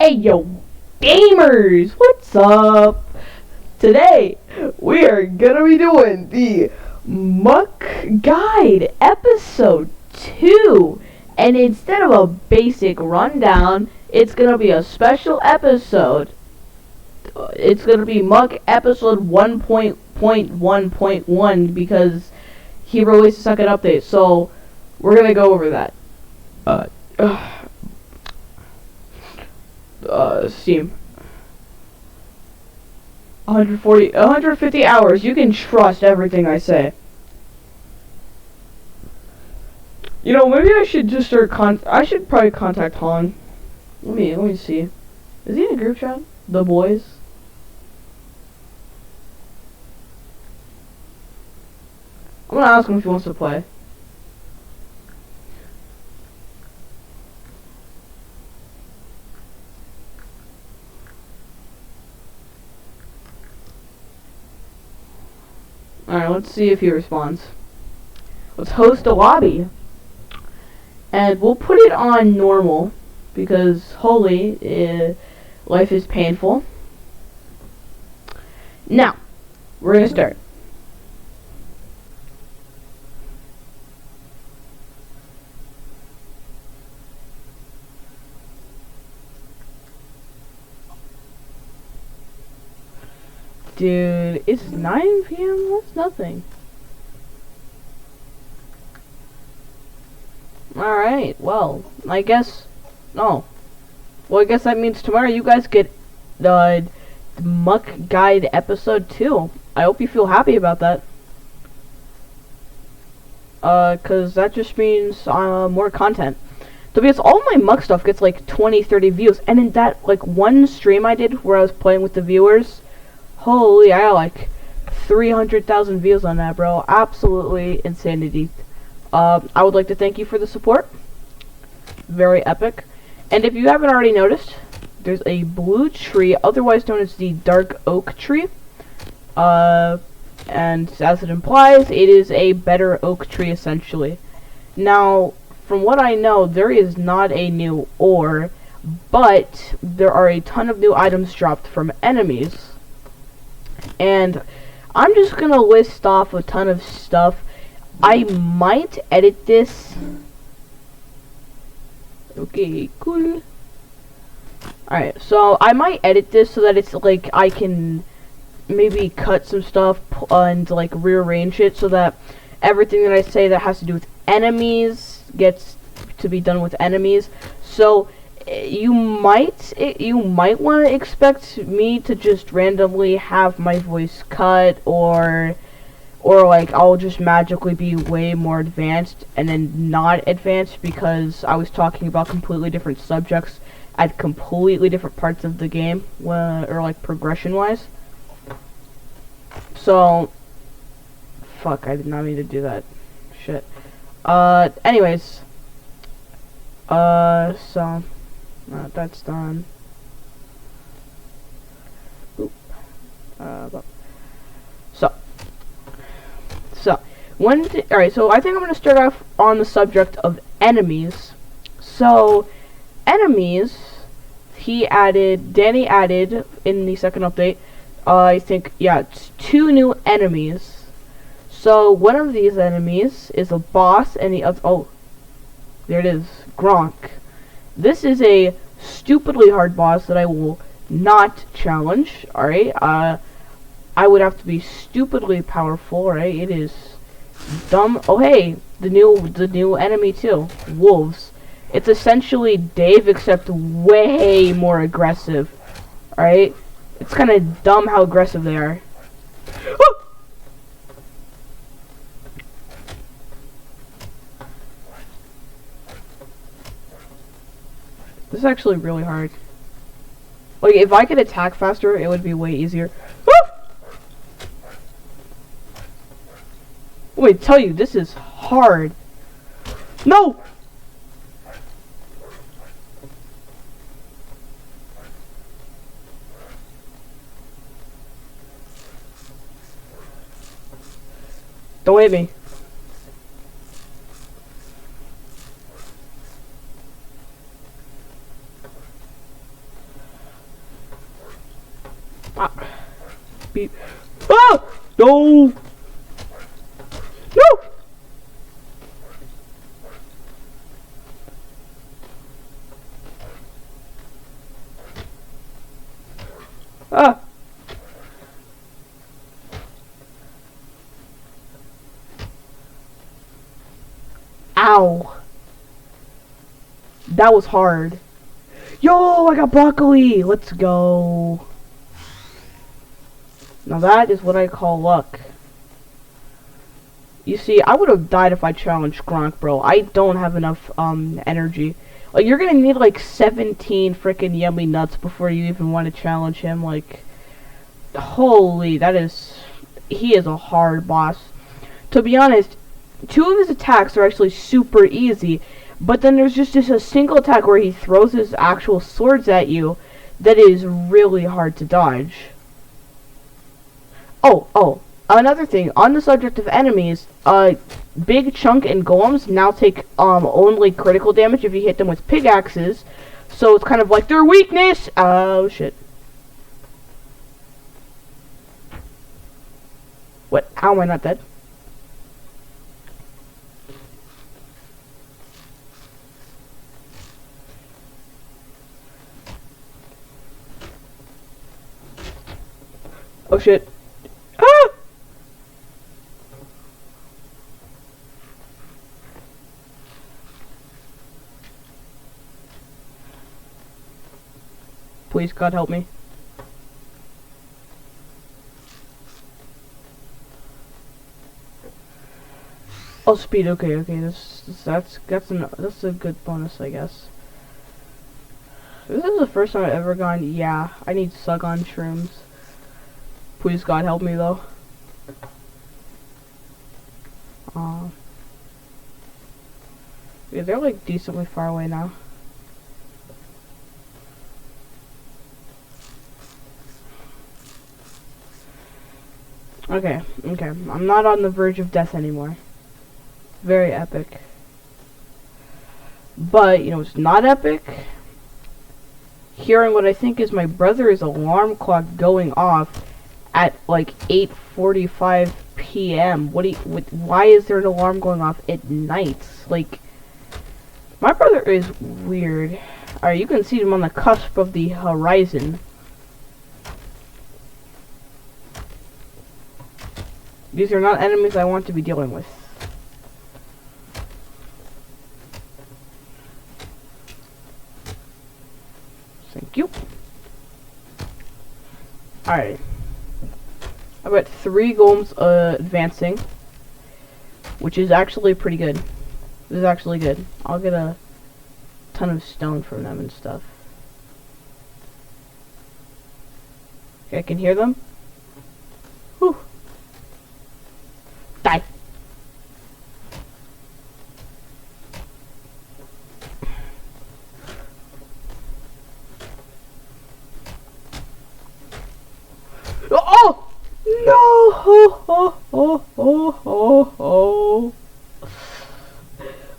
Hey yo, gamers! What's up? Today, we are gonna be doing the Muck Guide episode 2. And instead of a basic rundown, it's gonna be a special episode. It's gonna be Muck episode 1.1.1 because he released a second update. So, we're gonna go over that. Steam. 150 hours. You can trust everything I say. You know, maybe I should just start I should probably contact Han. Let me see. Is he in a group chat? The boys? I'm gonna ask him if he wants to play. Alright, let's see if he responds. Let's host a lobby. And we'll put it on normal. Because, holy, life is painful. Now, we're gonna start. Dude, it's 9 p.m.? That's nothing. Alright, well, I guess... No. Well, I guess that means tomorrow you guys get the Muck Guide episode 2. I hope you feel happy about that. Cause that just means, more content. Because all my Muck stuff gets like 20-30 views, and in that, like, one stream I did where I was playing with the viewers... Holy, I got like 300,000 views on that, bro. Absolutely insanity. I would like to thank you for the support. Very epic. And if you haven't already noticed, there's a blue tree, otherwise known as the dark oak tree. And as it implies, it is a better oak tree, essentially. Now, from what I know, there is not a new ore, but there are a ton of new items dropped from enemies. And I'm just gonna list off a ton of stuff. I might edit this. Okay, cool. Alright, so I might edit this so that it's like I can maybe cut some stuff and like rearrange it so that everything that I say that has to do with enemies gets to be done with enemies. So you might want to expect me to just randomly have my voice cut, or like I'll just magically be way more advanced and then not advanced because I was talking about completely different subjects at completely different parts of the game, or like progression wise. So fuck, I did not mean to do that. Shit. Anyways. So that's done. Oop. Alright, so I think I'm gonna start off on the subject of enemies. So, enemies, Danny added in the second update, I think, yeah, it's 2 new enemies. So, one of these enemies is a boss, and the other, oh, there it is, Gronk. This is a stupidly hard boss that I will not challenge, alright? I would have to be stupidly powerful, right? It is dumb. Oh hey, the new enemy too, wolves. It's essentially Dave except way more aggressive. Alright? It's kinda dumb how aggressive they are. This is actually really hard. Like, if I could attack faster, it would be way easier. Wait, tell you, this is hard. No! Don't hit me. beep. Ah! No! No! Ah! Ow! That was hard. Yo, I got broccoli! Let's go. Now that is what I call luck. You see, I would have died if I challenged Gronk, bro. I don't have enough, energy. Like, you're gonna need, like, 17 freaking yummy nuts before you even want to challenge him. Like, holy, he is a hard boss. To be honest, 2 of his attacks are actually super easy, but then there's just a single attack where he throws his actual swords at you that is really hard to dodge. Oh, another thing, on the subject of enemies, Big Chunk and Golems now take, only critical damage if you hit them with pickaxes, so it's kind of like their weakness! Oh, shit. What? How am I not dead? Oh, shit. Ah! Please, God, help me. Oh, speed. Okay. That's a good bonus, I guess. This is the first time I've ever gone. Yeah, I need Sugon shrooms. Please, God, help me though. Yeah, they're like decently far away now. Okay. I'm not on the verge of death anymore. Very epic. But, you know, it's not epic. Hearing what I think is my brother's alarm clock going off at like 8:45 p.m. Why is there an alarm going off at night? Like, my brother is weird. Alright, you can see him on the cusp of the horizon. These are not enemies I want to be dealing with. Thank you. Alright. I've got 3 golems advancing, which is actually pretty good. This is actually good. I'll get a ton of stone from them and stuff. Okay, I can hear them. Whew. Die. Oh! No!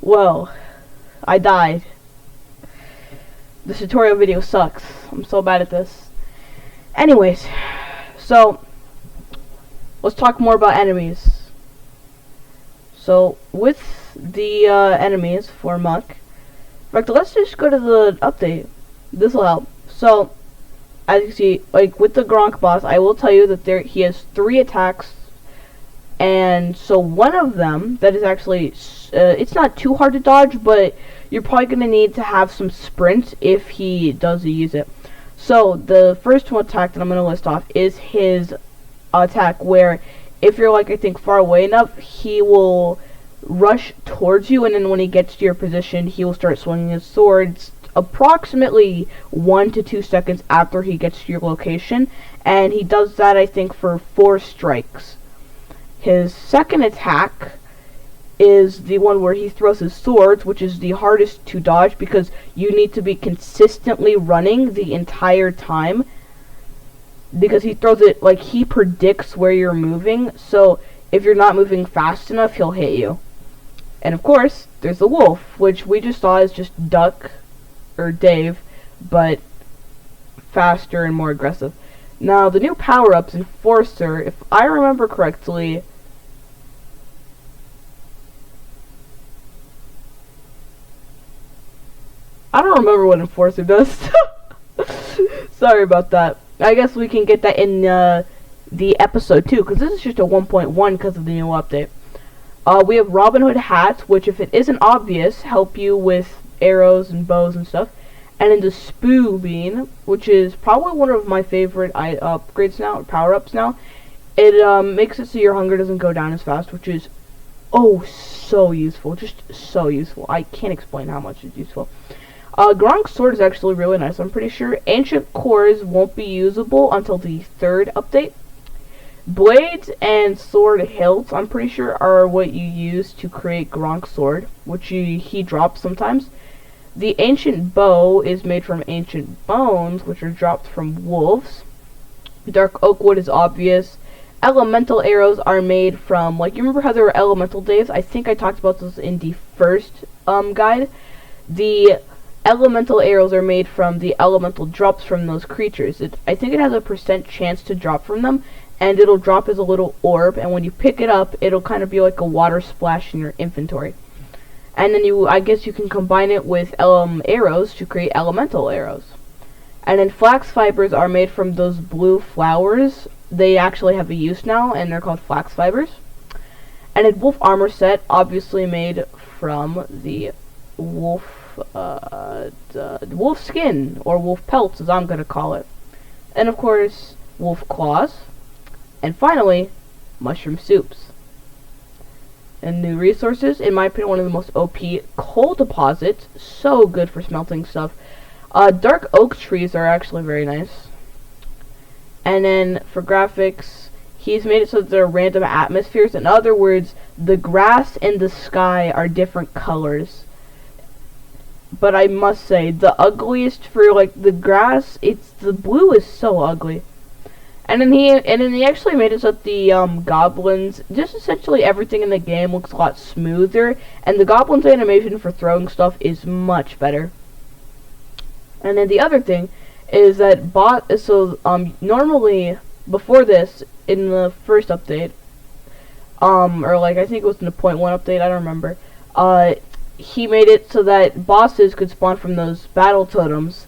Well, I died. This tutorial video sucks. I'm so bad at this. Anyways, so let's talk more about enemies. So with the enemies for Muck, in fact, let's just go to the update. This will help. So as you see, like with the Gronk boss, I will tell you that he has 3 attacks, and so one of them that is actually it's not too hard to dodge, but you're probably gonna need to have some sprint if he does use it. So the first one attack that I'm gonna list off is his attack, where if you're like I think far away enough, he will rush towards you, and then when he gets to your position, he will start swinging his swords approximately 1 to 2 seconds after he gets to your location, and he does that I think for 4 strikes. His second attack is the one where he throws his swords, which is the hardest to dodge because you need to be consistently running the entire time, because he throws it like he predicts where you're moving, so if you're not moving fast enough, he'll hit you. And of course there's the wolf, which we just saw is just Duck or Dave, but faster and more aggressive. Now, the new power-ups, Enforcer, if I remember correctly, I don't remember what Enforcer does. Sorry about that. I guess we can get that in the episode 2, because this is just a 1.1 because of the new update. We have Robin Hood hats, which, if it isn't obvious, help you with arrows and bows and stuff. And then the Spoo Bean, which is probably one of my favorite upgrades now, power-ups now. It makes it so your hunger doesn't go down as fast, which is, oh, so useful. Just so useful. I can't explain how much it's useful. Gronk's sword is actually really nice, I'm pretty sure. Ancient cores won't be usable until the 3rd update. Blades and sword hilts, I'm pretty sure, are what you use to create Gronk's sword, which he drops sometimes. The ancient bow is made from ancient bones, which are dropped from wolves. Dark oak wood is obvious. Elemental arrows are made from, like, you remember how there were elemental days? I think I talked about this in the first guide. The elemental arrows are made from the elemental drops from those creatures. I think it has a % chance to drop from them, and it'll drop as a little orb, and when you pick it up, it'll kind of be like a water splash in your inventory. And then I guess you can combine it with arrows to create elemental arrows. And then flax fibers are made from those blue flowers. They actually have a use now, and they're called flax fibers. And then wolf armor set, obviously made from the wolf skin, or wolf pelts, as I'm gonna call it. And of course, wolf claws. And finally, mushroom soups. And new resources, in my opinion, one of the most OP coal deposits. So good for smelting stuff. Dark oak trees are actually very nice. And then for graphics, he's made it so that there are random atmospheres. In other words, the grass and the sky are different colors. But I must say, the ugliest for like the grass, the blue is so ugly. And then he actually made it so that the goblins, just essentially everything in the game looks a lot smoother, and the goblins' animation for throwing stuff is much better. And then the other thing is that normally before this, in the first update, or like I think it was in the 0.1 update, I don't remember, he made it so that bosses could spawn from those battle totems.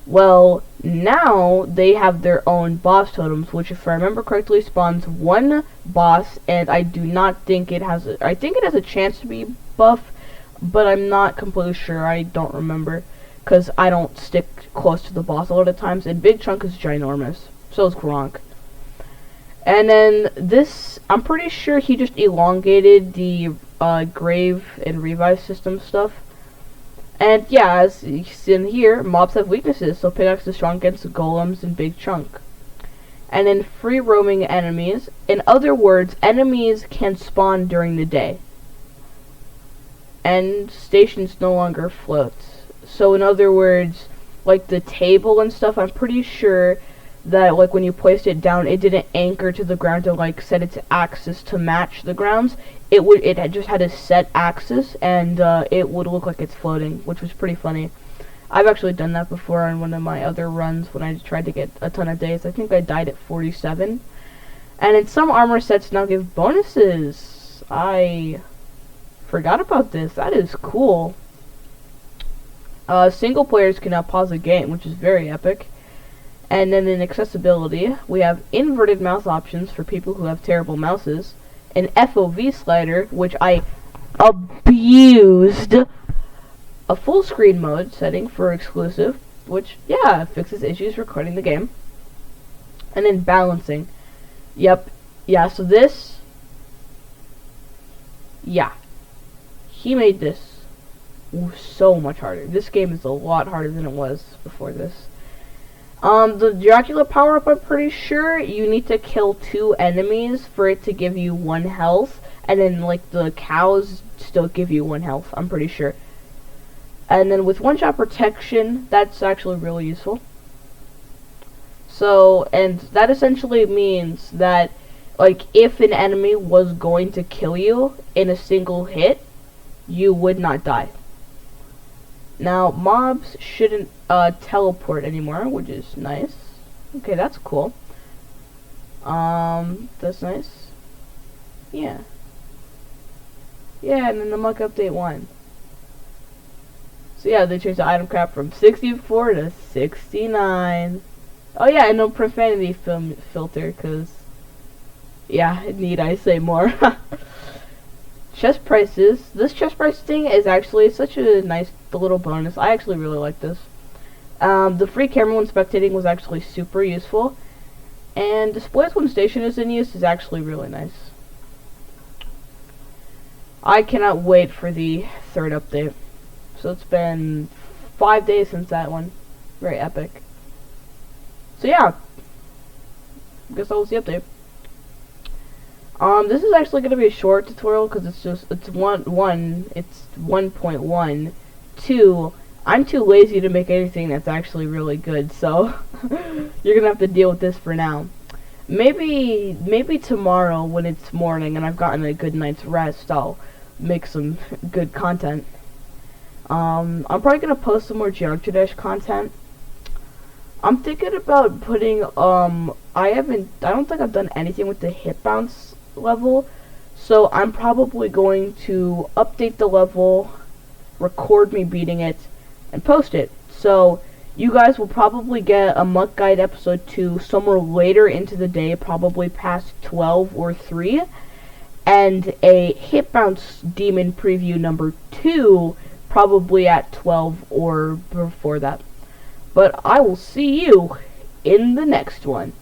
Well, now they have their own boss totems, which, if I remember correctly, spawns one boss, and I do not think it has I think it has a chance to be buff, but I'm not completely sure. I don't remember, because I don't stick close to the boss a lot of times, and Big Chunk is ginormous. So is Gronk. And then this, I'm pretty sure he just elongated the grave and revive system stuff. And yeah, as you see in here, mobs have weaknesses, so pickaxe is strong against golems and Big Chunk. And then free roaming enemies. In other words, enemies can spawn during the day. And stations no longer float. So in other words, like the table and stuff, I'm pretty sure that like when you placed it down, it didn't anchor to the ground to like set its axis to match the grounds. It had just had a set axis, and it would look like it's floating, which was pretty funny. I've actually done that before on one of my other runs when I tried to get a ton of days. I think I died at 47. And in some armor sets now give bonuses. I forgot about this. That is cool. Single players can now pause a game, which is very epic. And then in accessibility, we have inverted mouse options for people who have terrible mouses. An FOV slider, which I abused. A full screen mode setting for exclusive, which, yeah, fixes issues recording the game. And then balancing. Yep. Yeah, so this, yeah. He made this so much harder. This game is a lot harder than it was before this. The Dracula power-up, I'm pretty sure you need to kill 2 enemies for it to give you 1 health, and then, like, the cows still give you 1 health, I'm pretty sure. And then with one-shot protection, that's actually really useful. So, and that essentially means that, like, if an enemy was going to kill you in a single hit, you would not die. Now, mobs shouldn't teleport anymore, which is nice. Okay, that's cool. That's nice. Yeah. Yeah, and then the Muck update 1. So yeah, they changed the item cap from 64 to 69. Oh yeah, and no profanity filter, cause yeah, need I say more? Chest prices. This chest price thing is actually such a nice little bonus. I actually really like this. The free camera when spectating was actually super useful, and displays when station is in use is actually really nice. I cannot wait for the 3rd update. So it's been 5 days since that one. Very epic. So yeah, I guess that was the update. This is actually gonna be a short tutorial because it's 1.1. 2, I'm too lazy to make anything that's actually really good, so you're gonna have to deal with this for now. Maybe tomorrow when it's morning and I've gotten a good night's rest, I'll make some good content. I'm probably gonna post some more Geometry Dash content. I'm thinking about putting I don't think I've done anything with the hip bounce level, so I'm probably going to update the level, record me beating it, and post it. So you guys will probably get a Muck Guide episode 2 somewhere later into the day, probably past 12 or 3, and a hip bounce demon preview number 2 probably at 12 or before that. But I will see you in the next one.